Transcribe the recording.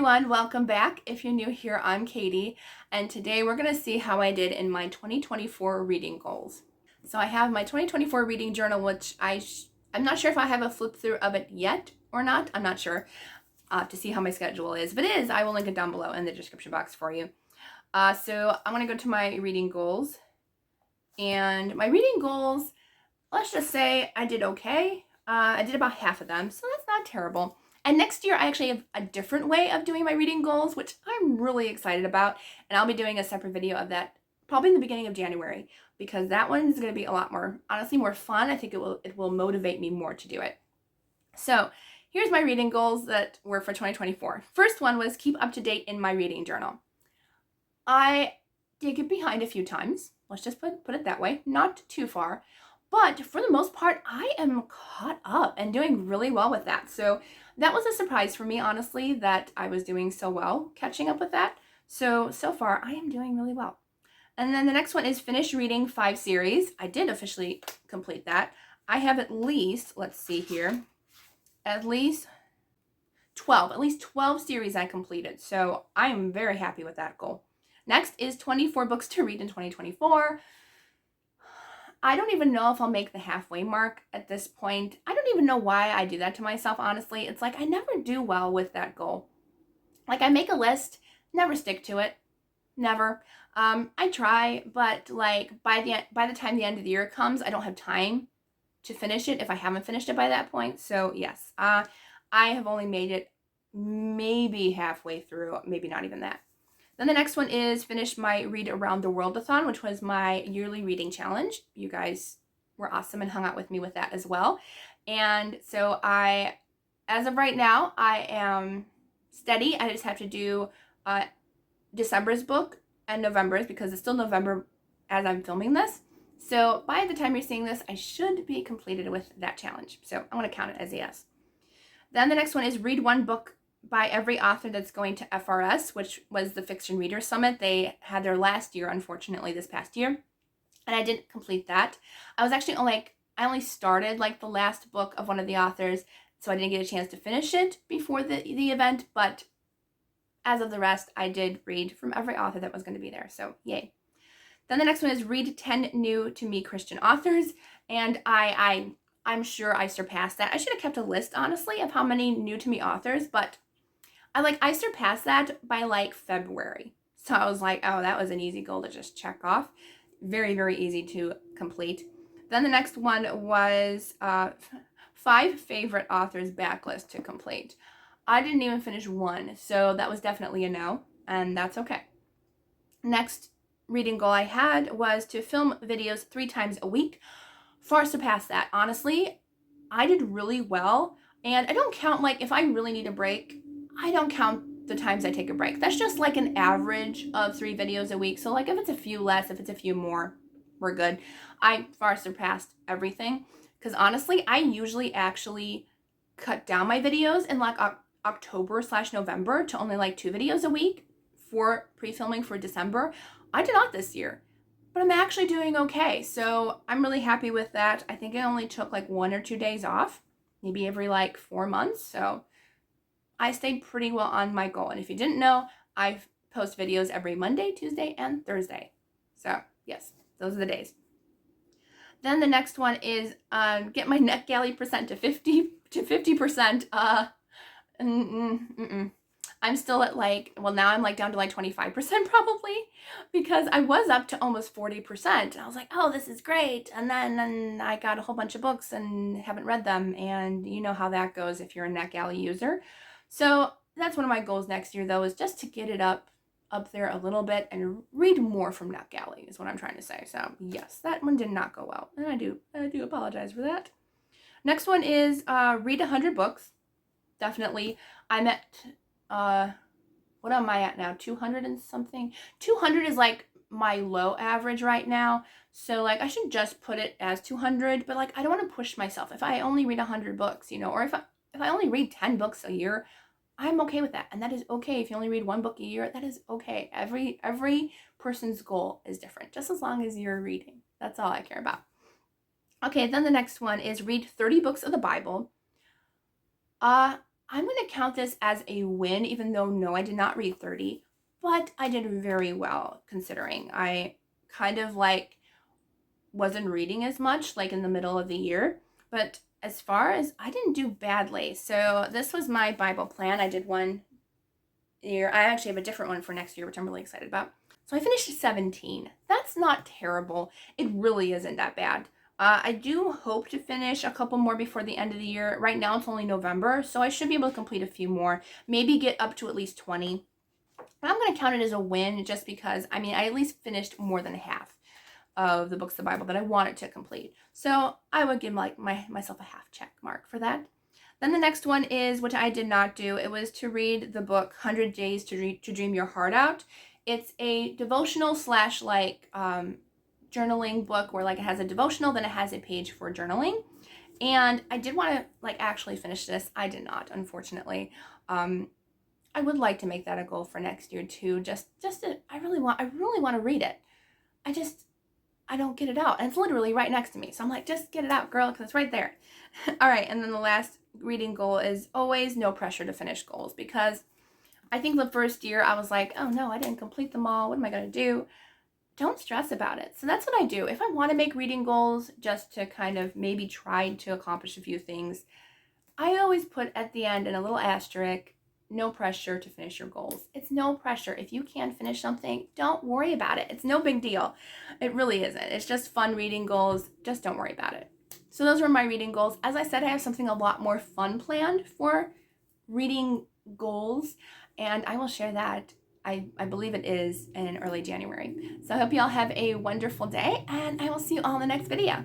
everyone, welcome back. If you're new here, I'm Katie, and today we're going to see how I did in my 2024 reading goals. So I have my 2024 reading journal, which I'm not sure if I have a flip through of it yet or not. I'm not sure. I'll have to see how my schedule is. If it is, I will link it down below in the description box for you. So I'm going to go to my reading goals. And my reading goals, let's just say I did okay. I did about half of them, so that's not terrible. And next year, I actually have a different way of doing my reading goals, which I'm really excited about. And I'll be doing a separate video of that probably in the beginning of January, because that one is going to be a lot more, honestly, more fun. I think it will motivate me more to do it. So here's my reading goals that were for 2024. First one was keep up to date in my reading journal. I did get behind a few times. Let's just put it that way. Not too far. But for the most part, I am caught up and doing really well with that. So that was a surprise for me, honestly, that I was doing so well catching up with that. So far, I am doing really well. And then the next one is finish reading 5 series. I did officially complete that. I have at least, let's see here, at least 12 series I completed. So I am very happy with that goal. Next is 24 books to read in 2024. I don't even know if I'll make the halfway mark at this point. I don't even know why I do that to myself, honestly. It's like I never do well with that goal. Like I make a list, never stick to it. Never. I try, but like by the time the end of the year comes, I don't have time to finish it if I haven't finished it by that point. So yes, I have only made it maybe halfway through, maybe not even that. Then the next one is finish my Read Around the World-a-thon, which was my yearly reading challenge. You guys were awesome and hung out with me with that as well. And so as of right now, I am steady. I just have to do December's book and November's because it's still November as I'm filming this. So by the time you're seeing this, I should be completed with that challenge. So I'm going to count it as a yes. Then the next one is read one book by every author that's going to FRS, which was the Fiction Reader Summit. They had their last year, unfortunately, this past year. And I didn't complete that. I was actually I only started like the last book of one of the authors, so I didn't get a chance to finish it before the event. But as of the rest, I did read from every author that was going to be there. So yay. Then the next one is read 10 new to me Christian authors. And I'm sure I surpassed that. I should have kept a list, honestly, of how many new to me authors, but I surpassed that by like February. So I was like, oh, that was an easy goal to just check off. Very, very easy to complete. Then the next one was 5 favorite authors backlist to complete. I didn't even finish one, so that was definitely a no, and that's okay. Next reading goal I had was to film videos 3 times a week. Far surpassed that. Honestly, I did really well, and I don't count, like, if I really need a break, I don't count the times I take a break. That's just like an average of 3 videos a week. So like if it's a few less, if it's a few more, we're good. I far surpassed everything because honestly, I usually actually cut down my videos in like October/November to only like 2 videos a week for pre-filming for December. I did not this year, but I'm actually doing okay. So I'm really happy with that. I think I only took like 1 or 2 days off, maybe every like 4 months. So I stayed pretty well on my goal. And if you didn't know, I post videos every Monday, Tuesday, and Thursday. So yes, those are the days. Then the next one is get my NetGalley percent to 50%. I'm still at now I'm like down to like 25% probably, because I was up to almost 40%. I was like, oh, this is great. And then I got a whole bunch of books and haven't read them. And you know how that goes if you're a NetGalley user. So that's one of my goals next year, though, is just to get it up there a little bit and read more from NetGalley is what I'm trying to say. So yes, that one did not go well, and I do apologize for that. Next one is read 100 books. Definitely, I'm at what am I at now? 200 and something. 200 is like my low average right now. So like I should just put it as 200, but like I don't want to push myself. If I only read 100 books, or if I only read 10 books a year, I'm okay with that. And that is okay. If you only read 1 book a year, that is okay. Every person's goal is different, just as long as you're reading. That's all I care about. Okay, then the next one is read 30 books of the Bible. I'm going to count this as a win, even though no, I did not read 30, but I did very well considering I kind of like wasn't reading as much like in the middle of the year, but as far as I didn't do badly. So this was my Bible plan. I did one year. I actually have a different one for next year, which I'm really excited about. So I finished 17. That's not terrible. It really isn't that bad. I do hope to finish a couple more before the end of the year. Right now it's only November, so I should be able to complete a few more, maybe get up to at least 20. But I'm going to count it as a win just because, I mean, I at least finished more than half of the books of the Bible that I wanted to complete. So I would give like myself a half check mark for that. Then the next one is, which I did not do, it was to read the book 100 Days to Dream Your Heart Out. It's a devotional slash like journaling book where like it has a devotional, then it has a page for journaling. And I did want to like actually finish this. I did not, unfortunately. I would like to make that a goal for next year too. I really want to read it. I don't get it out. And it's literally right next to me. So I'm like, just get it out, girl, because it's right there. All right. And then the last reading goal is always no pressure to finish goals, because I think the first year I was like, oh no, I didn't complete them all. What am I going to do? Don't stress about it. So that's what I do. If I want to make reading goals just to kind of maybe try to accomplish a few things, I always put at the end in a little asterisk, no pressure to finish your goals. It's no pressure. If you can't finish something, don't worry about it. It's no big deal. It really isn't. It's just fun reading goals. Just don't worry about it. So those were my reading goals. As I said, I have something a lot more fun planned for reading goals, and I will share that. I believe it is in early January. So I hope you all have a wonderful day, and I will see you all in the next video.